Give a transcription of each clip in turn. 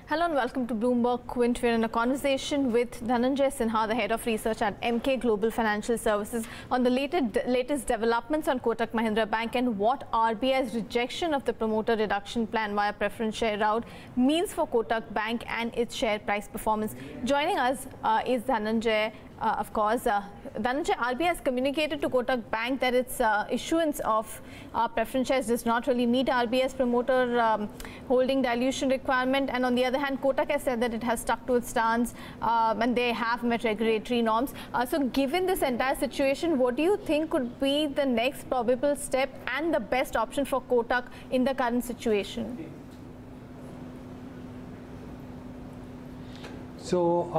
Hello and welcome to Bloomberg Quint. We're in a conversation with Dhananjay Sinha, the head of research at Emkay Global Financial Services, on the latest developments on Kotak Mahindra Bank and what RBI's rejection of the promoter reduction plan via preference share route means for Kotak Bank and its share price performance. Joining us is Dhananjay. Of course, Dhananjay, RBI has communicated to Kotak Bank that its issuance of preference shares does not really meet RBI's promoter holding dilution requirement. And on the other hand, Kotak has said that it has stuck to its stance and they have met regulatory norms. So given this entire situation, what do you think could be the next probable step and the best option for Kotak in the current situation? So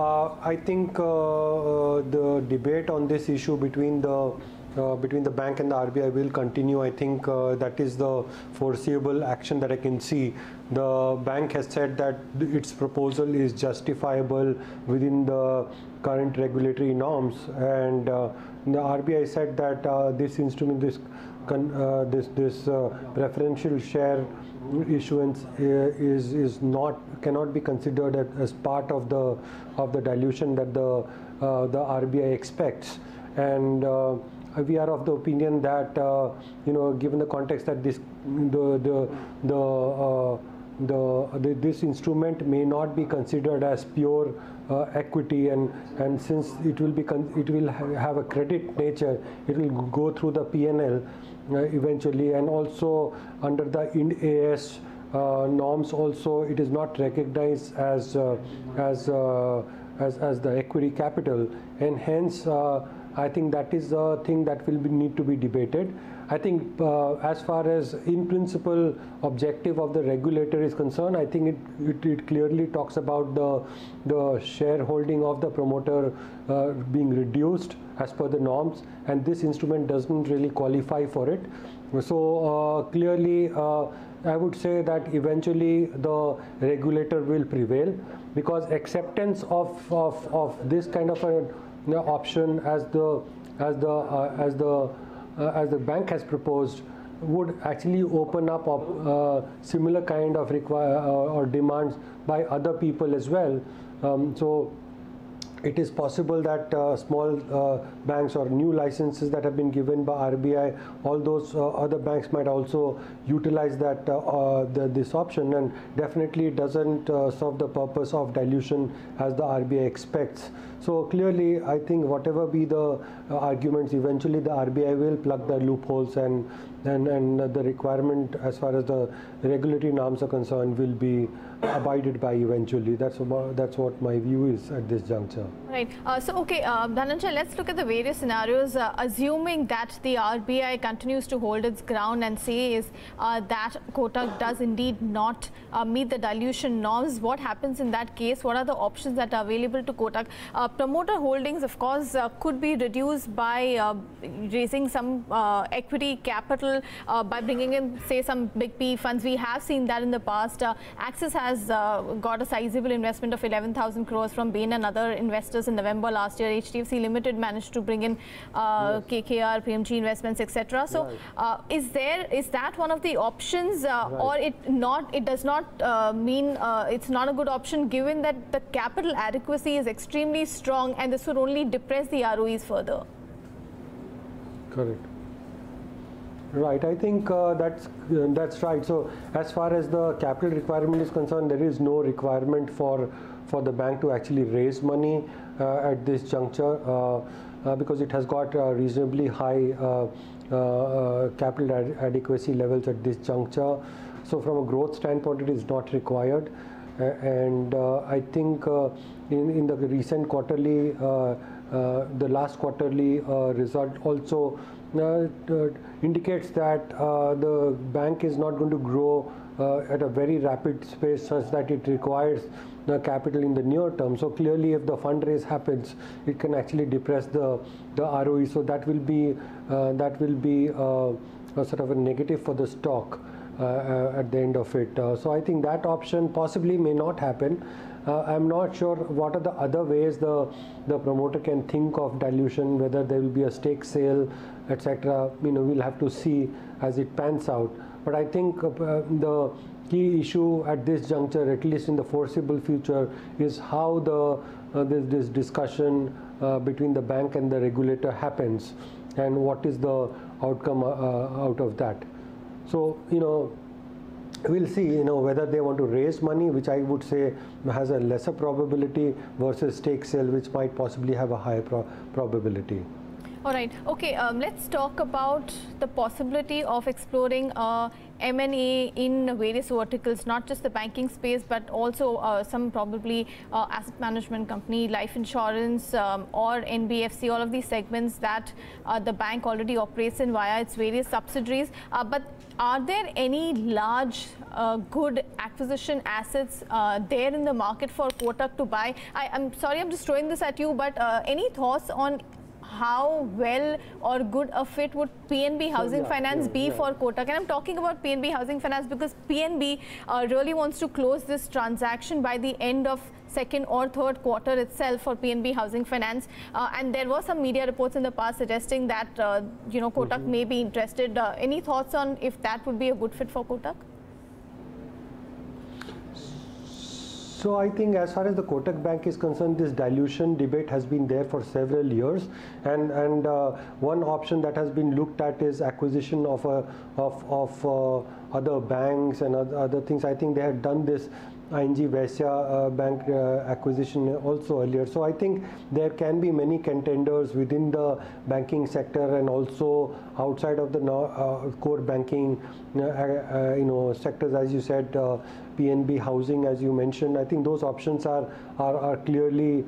I think the debate on this issue between the bank and the RBI will continue. I think that is the foreseeable action that I can see. The bank has said that its proposal is justifiable within the current regulatory norms, and the RBI said that this instrument, this preferential share issuance cannot be considered as part of the dilution that the RBI expects, and we are of the opinion that given the context that this instrument may not be considered as pure equity, and since it will have a credit nature, it will go through the P&L eventually, and also under the Ind AS norms also it is not recognized as the equity capital, and hence I think that is the thing that will need to be debated. I think as far as in principle objective of the regulator is concerned, I think it clearly talks about the shareholding of the promoter being reduced as per the norms, and this instrument doesn't really qualify for it. So clearly I would say that eventually the regulator will prevail, because acceptance of this kind of an option as the bank has proposed would actually open up similar kind of or demands by other people as well. So it is possible that small banks or new licenses that have been given by RBI, all those other banks might also utilize that this option, and definitely it doesn't serve the purpose of dilution as the RBI expects. So clearly, I think whatever be the arguments, eventually the RBI will plug the loopholes, and the requirement as far as the regulatory norms are concerned will be abided by eventually. That's what my view is at this juncture. Right. Dhananjay, let's look at the various scenarios. Assuming that the RBI continues to hold its ground and says that Kotak does indeed not meet the dilution norms, what happens in that case? What are the options that are available to Kotak? Promoter holdings, of course, could be reduced by raising some equity capital, by bringing in, say, some big PE funds. We have seen that in the past. Axis has got a sizable investment of 11,000 crores from Bain and other investors in November last year. HDFC Limited managed to bring in KKR, PMG Investments, etc. So, is that one of the options, or it does not mean it's not a good option, given that the capital adequacy is extremely strong, and this would only depress the ROEs further? Correct. Right, I think that's right. So as far as the capital requirement is concerned, there is no requirement for the bank to actually raise money at this juncture, because it has got reasonably high capital adequacy levels at this juncture. So from a growth standpoint, it is not required. And I think in the recent quarterly, the last quarterly result also indicates that the bank is not going to grow at a very rapid pace such that it requires the capital in the near term. So clearly, if the fundraise happens, it can actually depress the ROE. So that will be a sort of a negative for the stock at the end of it. So I think that option possibly may not happen. I'm not sure what are the other ways the promoter can think of dilution, whether there will be a stake sale, etc. We'll have to see as it pans out. But I think the key issue at this juncture, at least in the foreseeable future, is how this discussion between the bank and the regulator happens, and what is the outcome out of that. So, we'll see, whether they want to raise money, which I would say has a lesser probability, versus stake sale, which might possibly have a higher probability. All right. Okay. Let's talk about the possibility of exploring M&A in various verticals, not just the banking space, but also some probably asset management company, life insurance, or NBFC, all of these segments that the bank already operates in via its various subsidiaries. But are there any large, good acquisition assets there in the market for Kotak to buy? I'm sorry, I'm just throwing this at you, but any thoughts on how well or good a fit would PNB Housing Finance be for Kotak? And I'm talking about PNB Housing Finance because PNB really wants to close this transaction by the end of second or third quarter itself for PNB Housing Finance. And there were some media reports in the past suggesting that, Kotak may be interested. Any thoughts on if that would be a good fit for Kotak? So I think as far as the Kotak Bank is concerned, this dilution debate has been there for several years, and one option that has been looked at is acquisition of other banks and other things. I think they had done this ING Vaisya Bank acquisition also earlier. So I think there can be many contenders within the banking sector and also outside of the core banking sectors, as you said, PNB Housing, as you mentioned. I think those options are clearly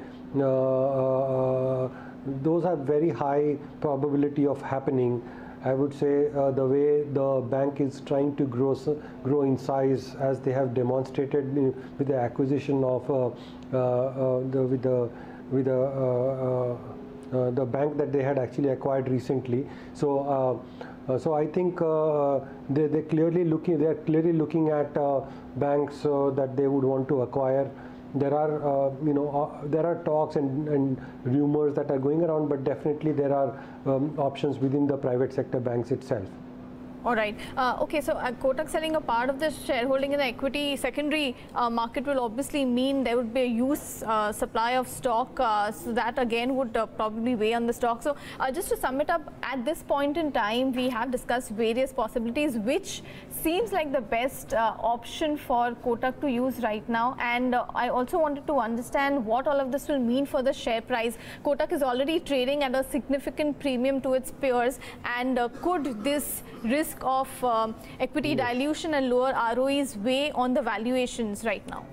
those have very high probability of happening. I would say the way the bank is trying to grow in size, as they have demonstrated with the acquisition of the bank that they had actually acquired recently. So I think they're clearly looking at banks that they would want to acquire. There are talks and rumors that are going around, but definitely there are options within the private sector banks itself. All right. Okay, so Kotak selling a part of the shareholding in the equity secondary market will obviously mean there would be a huge supply of stock, so that again would probably weigh on the stock. So just to sum it up, at this point in time, we have discussed various possibilities, which seems like the best option for Kotak to use right now. And I also wanted to understand what all of this will mean for the share price. Kotak is already trading at a significant premium to its peers, and could this risk of equity dilution and lower ROEs weigh on the valuations right now?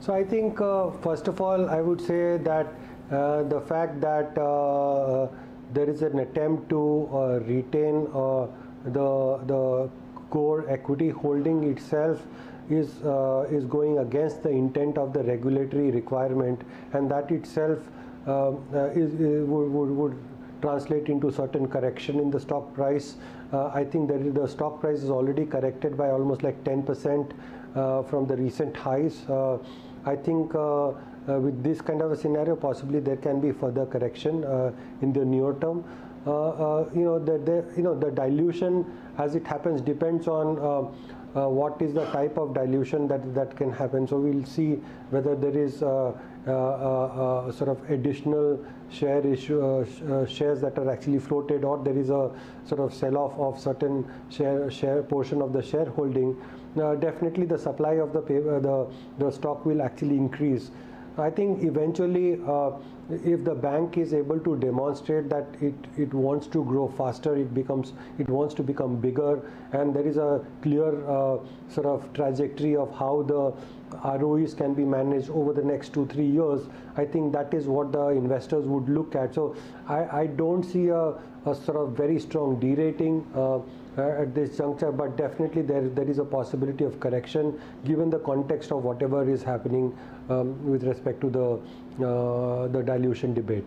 So I think first of all, I would say that the fact that there is an attempt to retain the core equity holding itself is going against the intent of the regulatory requirement, and that itself would translate into certain correction in the stock price. I think that the stock price is already corrected by almost like 10% from the recent highs. I think with this kind of a scenario, possibly there can be further correction in the near term. The dilution, as it happens, depends on what is the type of dilution that can happen. So we'll see whether there is sort of additional shares that are actually floated, or there is a sort of sell-off of certain share portion of the shareholding. Definitely the supply of the stock will actually increase. I think eventually, if the bank is able to demonstrate that it wants to grow faster, it wants to become bigger, and there is a clear sort of trajectory of how the ROEs can be managed over the next 2-3 years, I think that is what the investors would look at. So I don't see a sort of very strong derating at this juncture, but definitely there is a possibility of correction given the context of whatever is happening with respect to the dilution debate.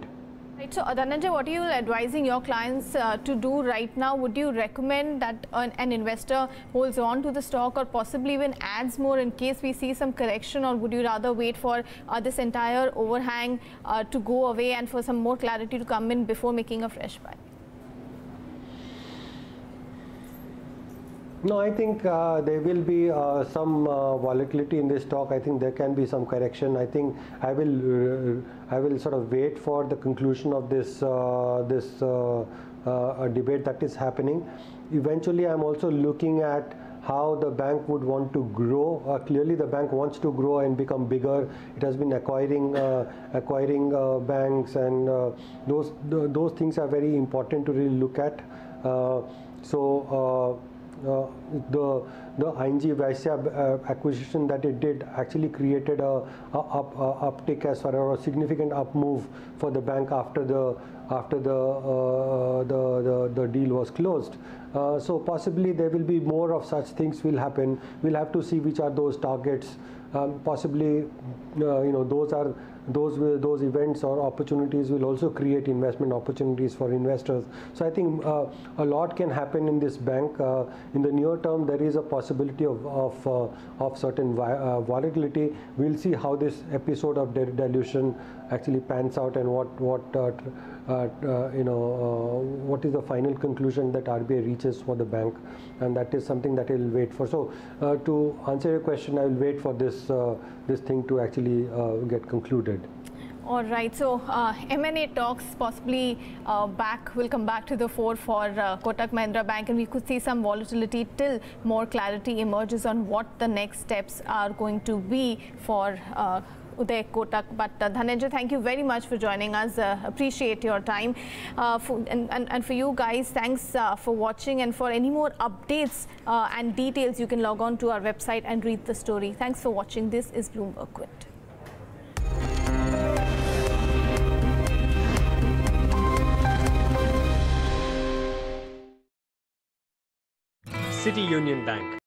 Right. So, Dhananjay, what are you advising your clients to do right now? Would you recommend that an investor holds on to the stock, or possibly even adds more in case we see some correction, or would you rather wait for this entire overhang to go away and for some more clarity to come in before making a fresh buy? No, I think there will be some volatility in this stock. I think there can be some correction. I think I will sort of wait for the conclusion of this debate that is happening. Eventually, I'm also looking at how the bank would want to grow. Clearly, the bank wants to grow and become bigger. It has been acquiring banks, and those things are very important to really look at. The ING Vaisya acquisition that it did actually created a uptick as far as a significant up move for the bank after the deal was closed. So possibly there will be more of such things will happen. We'll have to see which are those targets. Possibly, those events or opportunities will also create investment opportunities for investors. So I think a lot can happen in this bank. In the near term, there is a possibility of certain volatility. We'll see how this episode of dilution actually pans out, and what is the final conclusion that RBI reaches for the bank, and that is something that we'll wait for. So to answer your question, I will wait for this thing to actually get concluded. All right, so M&A talks possibly will come back to the fore for Kotak Mahindra Bank, and we could see some volatility till more clarity emerges on what the next steps are going to be for Uday Kotak. But Dhananjay, thank you very much for joining us. Appreciate your time. And for you guys, thanks for watching. And for any more updates and details, you can log on to our website and read the story. Thanks for watching. This is Bloomberg Quint. City Union Bank.